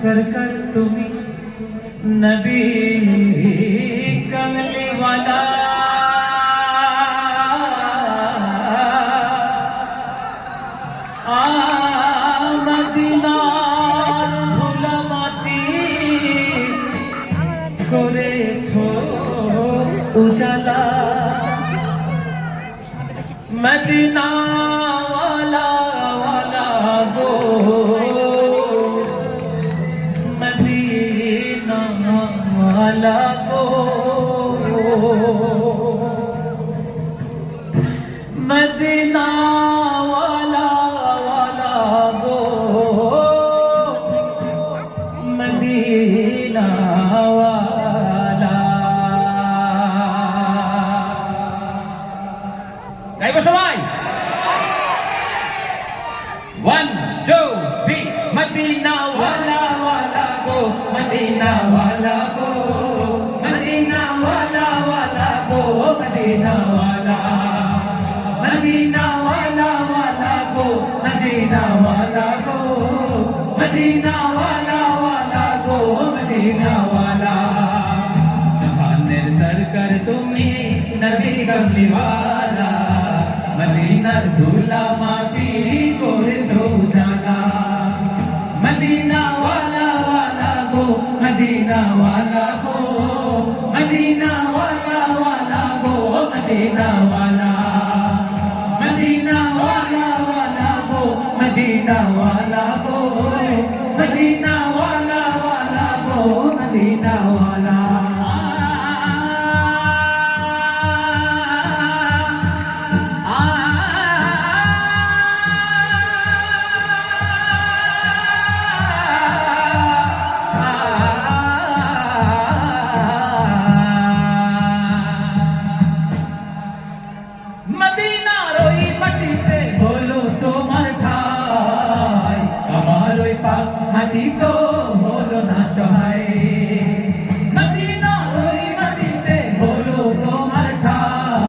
सरकार तुम्ही नबी कमली वाला মদিনার ধুলা মাটি করেছো উজালা মদিনা वाला वाला गो मदीना वाला गो मदीना वाला वाला गो मदीना वाला गाइबो সবাই 1 2 3 मदीना वाला वाला गो मदीना वाला गो मदीना वाला वाला गो मदीना वाला मदीना वाला वाला गो मदीना वाला गो मदीना वाला वाला गो मदीना वाला जहानेर सरकार तुम्ही नबी कमली वाला मदीनार धूला माटी করেছো উজালা मदीना वाला वाला गो मदीना वाला गो मदीना वाला वाला गो मदीना वाला मदीना वाला वाला गो मदीना वाला गो मदीना वाला वाला गो मदीना वाला মদিনার ওই মাটিতে হলো তোমার ঠাই আমার ওই পাক মাটি তো